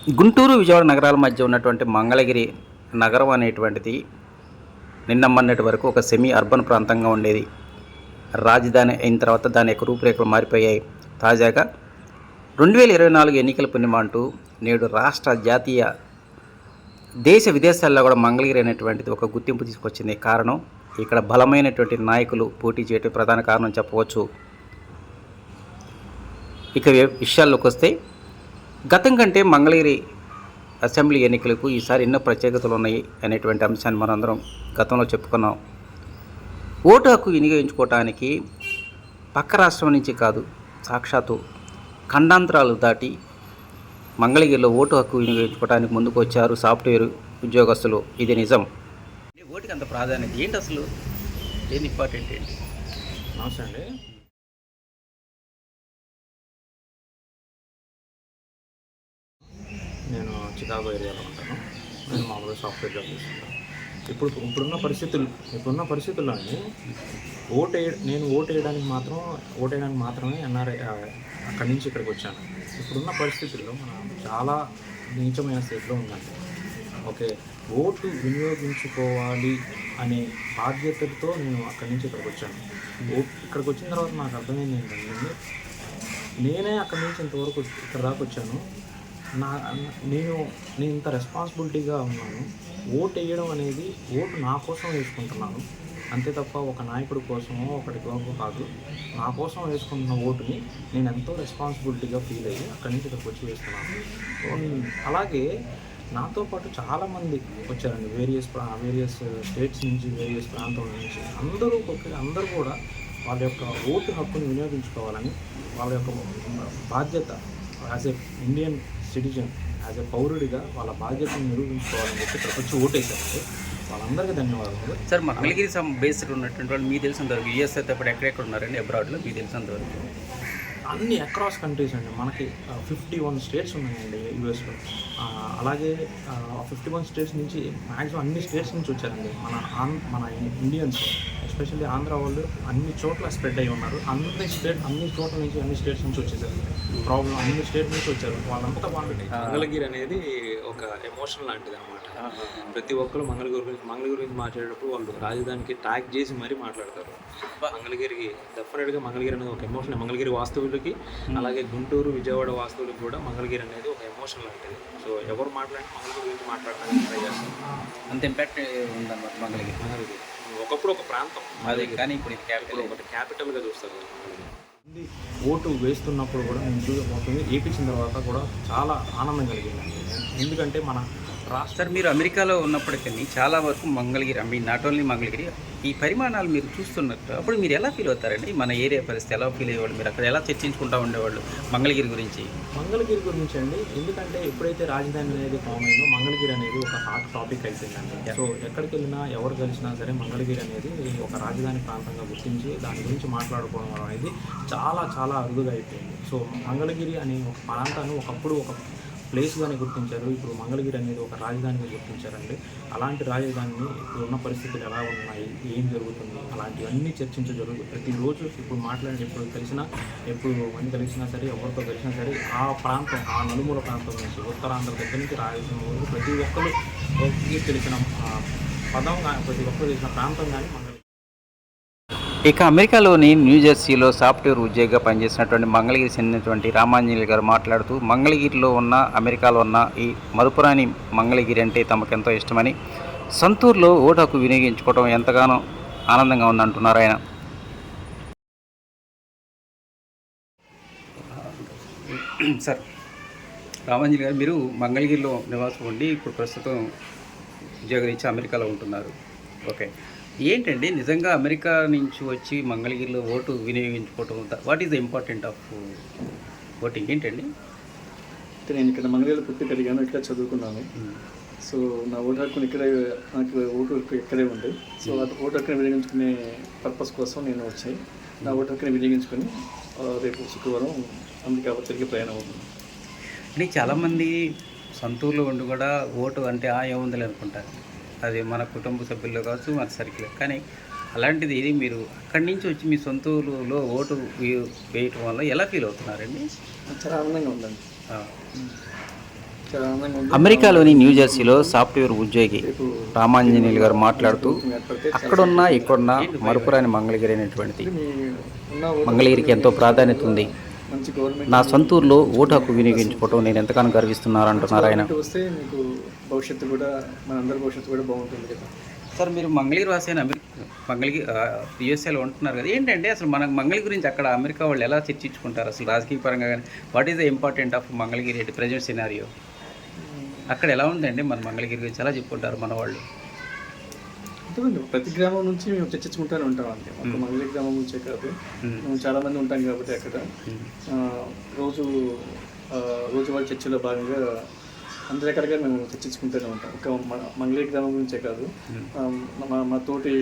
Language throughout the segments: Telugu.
గుంటూరు విజయవాడ నగరాల మధ్య ఉన్నటువంటి మంగళగిరి నగరం అనేటువంటిది నిన్న మొన్నటి వరకు ఒక సెమీ అర్బన్ ప్రాంతంగా ఉండేది. రాజధాని అయిన తర్వాత దాని యొక్క రూపురేఖలు మారిపోయాయి. తాజాగా 2024 ఎన్నికల పుణ్యమా అంటూ నేడు రాష్ట్ర జాతీయ దేశ విదేశాల్లో కూడా మంగళగిరి అనేటువంటిది ఒక గుర్తింపు తీసుకొచ్చింది. కారణం ఇక్కడ బలమైనటువంటి నాయకులు పోటీ చేయడం ప్రధాన కారణం చెప్పవచ్చు. ఇక విషయాల్లోకి వస్తే గతం కంటే మంగళగిరి అసెంబ్లీ ఎన్నికలకు ఈసారి ఎన్నో ప్రత్యేకతలు ఉన్నాయి అనేటువంటి అంశాన్ని మనందరం గతంలో చెప్పుకున్నాం. ఓటు హక్కు వినియోగించుకోవటానికి పక్క రాష్ట్రం నుంచి కాదు, సాక్షాత్తు ఖండాంతరాలు దాటి మంగళగిరిలో ఓటు హక్కు వినియోగించుకోవడానికి ముందుకు వచ్చారు సాఫ్ట్వేర్ ఉద్యోగస్తులు. ఇది నిజం. ఓటుకి అంత ప్రాధాన్యత ఏంటి, అసలు ఏది ఇంపార్టెంట్ ఏంటి? నమస్తే అండి. నేను చికాగో ఏరియాలో ఉంటాను. నేను మామూలుగా సాఫ్ట్వేర్ జాబ్ చేస్తుంటాను. ఇప్పుడున్న పరిస్థితుల్లో అండి నేను ఓటు వేయడానికి మాత్రమే ఎన్ఆర్ఐ అక్కడి నుంచి ఇక్కడికి వచ్చాను. ఇప్పుడున్న పరిస్థితుల్లో మనం చాలా నీచమైన స్థితిలో ఉందండి. ఓకే, ఓటు వినియోగించుకోవాలి అనే బాధ్యతతో నేను అక్కడి నుంచి ఇక్కడికి వచ్చాను. ఇక్కడికి వచ్చిన తర్వాత నాకు అర్థమైంది ఏంటంటే, నేనే అక్కడి నుంచి ఇంతవరకు ఇక్కడ దాకా వచ్చాను. నేను ఇంత రెస్పాన్సిబిలిటీగా ఉన్నాను. ఓటు వేయడం అనేది నా కోసం వేసుకుంటున్నాను అంతే తప్ప ఒక నాయకుడి కోసమో ఒకటి కాదు. నా కోసం వేసుకుంటున్న ఓటుని నేను ఎంతో రెస్పాన్సిబిలిటీగా ఫీల్ అయ్యి అక్కడి నుంచి ఇక్కడికి వచ్చి వేస్తున్నాను. అలాగే నాతో పాటు చాలామంది వచ్చారండి, వేరియస్ స్టేట్స్ నుంచి, వేరియస్ ప్రాంతాల నుంచి. అందరూ కూడా వాళ్ళ యొక్క ఓటు హక్కుని వినియోగించుకోవాలని, వాళ్ళ యొక్క బాధ్యత as a Indian citizen, as a పౌరుడిగా వాళ్ళ బాధ్యతను నిరూపించుకోవాలని చెప్పి ఇక్కడ వచ్చి ఓటేశారంటే వాళ్ళందరికీ ధన్యవాదాలు. సార్, మంగళగిరి బేస్డ్ ఉన్నటువంటి వాళ్ళు మీకు తెలిసినంతవరకు యూఎస్ అయితే ఇప్పుడు ఎక్కడెక్కడ ఉన్నారండి అబ్రాడ్లో మీకు తెలిసినంతవరకు? అన్ని అక్రాస్ కంట్రీస్ అండి. మనకి 51 స్టేట్స్ ఉన్నాయండి యూఎస్లో. అలాగే 51 స్టేట్స్ నుంచి మ్యాక్సిమం అన్ని స్టేట్స్ నుంచి వచ్చారండి మన ఇండియన్స్, ఎస్పెషల్లీ ఆంధ్ర వాళ్ళు అన్ని చోట్ల స్ప్రెడ్ అయి ఉన్నారు. అన్ని చోట్ల నుంచి అన్ని స్టేట్స్ నుంచి వచ్చేసారు. అన్ని స్టేట్ నుంచి వచ్చారు. వాళ్ళంతా మంగళగిరి అనేది ఒక ఎమోషన్ లాంటిది అనమాట. ప్రతి ఒక్కరు మంగళగిరి గురించి మాట్లాడేటప్పుడు వాళ్ళు రాజధానికి ట్యాగ్ చేసి మరీ మాట్లాడతారు. మంగళగిరికి డెఫినెట్గా మంగళగిరి అనేది ఒక ఎమోషన్. మంగళగిరి వాస్తవులకి, అలాగే గుంటూరు విజయవాడ వాస్తవులకి కూడా మంగళగిరి అనేది ఒక ఎమోషన్ లాంటిది. సో ఎవరు మాట్లాడి మంగళగిరి గురించి మాట్లాడడానికి ట్రై చేస్తారు. అంత ఇంపాక్ట్ ఉందన్నమాట మంగళగిరి. ఒకప్పుడు ఒక ప్రాంతం అదే, కానీ ఇప్పుడు ఒకటి క్యాపిటల్గా చూస్తారు. ఓటు వేస్తున్నప్పుడు కూడా నేను మొత్తం వేయించిన తర్వాత కూడా చాలా ఆనందం కలిగిందండి. ఎందుకంటే మన సార్, మీరు అమెరికాలో ఉన్నప్పటికీ చాలా వరకు మంగళగిరి, నాట్ ఓన్లీ మంగళగిరి, ఈ పరిమాణాలు మీరు చూస్తున్నట్టు అప్పుడు మీరు ఎలా ఫీల్ అవుతారండి? మన ఏరియా పరిస్థితి ఎలా ఫీల్ అయ్యేవాళ్ళు? మీరు అక్కడ ఎలా చర్చించుకుంటూ ఉండేవాళ్ళు మంగళగిరి గురించి అండి? ఎందుకంటే ఎప్పుడైతే రాజధాని అనేది ఫామ్ అయిందో మంగళగిరి అనేది ఒక హాట్ టాపిక్ అయిపోయిందండి. సో ఎక్కడికి వెళ్ళినా ఎవరు కలిసినా సరే మంగళగిరి అనేది ఒక రాజధాని ప్రాంతంగా గుర్తించి దాని గురించి మాట్లాడుకోవడం అనేది చాలా చాలా అరుదుగా అయిపోయింది. సో మంగళగిరి అనే ఒక ప్రాంతాన్ని ఒకప్పుడు ఒక ప్లేస్గానే గుర్తించారు. ఇప్పుడు మంగళగిరి అనేది ఒక రాజధానిగా గుర్తించారండి. అలాంటి రాజధానిని ఇప్పుడు ఉన్న పరిస్థితులు ఎలా ఉన్నాయి, ఏం జరుగుతుంది, అలాంటివన్నీ జరుగుతుంది ప్రతిరోజు. ఇప్పుడు ఎప్పుడు మంది కలిసినా సరే, ఎవరితో కలిసినా సరే, ఆ ప్రాంతం, ఆ నలుమూల ప్రాంతం నుంచి, ఉత్తరాంధ్ర దగ్గర నుంచి రాయలసీమ వరకు ప్రతి ఒక్కరు తెలిసిన పదం కానీ, ప్రతి ఒక్కరు తెలిసిన ప్రాంతం కానీ మంగళగిరి. ఇక అమెరికాలోని న్యూజెర్సీలో సాఫ్ట్వేర్ ఉద్యోగిగా పనిచేసినటువంటి మంగళగిరి చెందినటువంటి రామాంజనేయులు గారు మాట్లాడుతూ, మంగళగిరిలో ఉన్న, అమెరికాలో ఉన్న ఈ మరుపురాని మంగళగిరి అంటే తమకెంతో ఇష్టమని, సొంతూరులో ఓటు హక్కు వినియోగించుకోవడం ఎంతగానో ఆనందంగా ఉందంటున్నారు ఆయన. సార్ రామాంజనేయులు గారు, మీరు మంగళగిరిలో నివాసం ఉండి ఇప్పుడు ప్రస్తుతం ఉద్యోగరీత్యా అమెరికాలో ఉంటున్నారు. ఓకే, ఏంటండి నిజంగా అమెరికా నుంచి వచ్చి మంగళగిరిలో ఓటు వినియోగించుకోవటం, what is the important of voting ఏంటండి? నేను ఇక్కడ మంగళగిరిలో పుట్టి పెరిగాను, ఇక్కడ చదువుకున్నాను. సో నా ఓటు హక్కుని నాకు ఓటు హక్కు ఇక్కడే ఉంది. సో ఓటు హక్కుని వినియోగించుకునే పర్పస్ కోసం నేను వచ్చాయి. నా ఓటు హక్కుని వినియోగించుకొని రేపు శుక్రవారం అమెరికా తిరిగి ప్రయాణం అవుతుంది. అంటే చాలామంది సొంతూరులో ఉండి కూడా ఓటు అంటే ఏముందని అనుకుంటారు. అది మన కుటుంబ సభ్యుల్లో కావచ్చు, మన సర్కిల్. కానీ అలాంటిది ఇది మీరు అక్కడి నుంచి వచ్చి మీ సొంత ఊళ్ళో ఓటు వేయటం వల్ల ఎలా ఫీల్ అవుతున్నారండి? చాలా ఆనందంగా ఉందండి. చాలా ఆనందంగా ఉంది. అమెరికాలోని న్యూజెర్సీలో సాఫ్ట్వేర్ ఉద్యోగి రేపు రామాంజనేయులు గారు మాట్లాడుతూ ఏర్పడితే అక్కడున్నా ఇక్కడున్నా మరుపురాని మంగళగిరి అనేటువంటిది మీ ఉన్న ఓటు మంగళగిరికి ఎంతో ప్రాధాన్యత ఉంది. మంచి గవర్నమెంట్ నా సొంత ఊర్లో ఓటు హక్కు వినియోగించుకోవటం నేను ఎంతగానో గర్విస్తున్నాను అంటున్నారు ఆయన. గవర్నమెంట్ వస్తే మీకు భవిష్యత్తు కూడా మనందరి భవిష్యత్తు కూడా బాగుంటుంది కదా. సార్ మీరు మంగళగిరి వాసి అయిన మంగళగిరి యుఎస్ఏలో ఉంటున్నారు కదా, ఏంటంటే అసలు మన మంగళగిరి గురించి అక్కడ అమెరికా వాళ్ళు ఎలా చర్చించుకుంటారు అసలు రాజకీయ పరంగా కానీ? What is the important of Mangalagiri at present scenario? అక్కడ ఎలా ఉందండి మన మంగళగిరి గురించి ఎలా చెప్పుకుంటారు మన వాళ్ళు? అంతేనండి, ప్రతి గ్రామం నుంచి మేము చర్చించుకుంటూనే ఉంటాం అండి. ఒక మంగళగిరి గ్రామం నుంచే కాదు, మేము చాలామంది ఉంటాం కాబట్టి అక్కడ రోజువారీ చర్చలో భాగంగా అందరి రకాలుగా మేము చర్చించుకుంటూనే ఉంటాం. ఒక మంగళగిరి గ్రామం గురించే కాదు, మా తోటి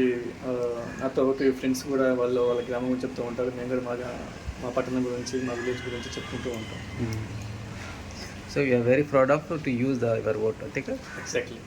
నాతో ఫ్రెండ్స్ కూడా వాళ్ళ గ్రామం గురించి చెప్తూ ఉంటారు. మేము కూడా మా పట్టణం గురించి, మా విలేజ్ గురించి చెప్పుకుంటూ ఉంటాం. So you are very proud of to use your vote. అంతే కదా? ఎగ్జాక్ట్లీ.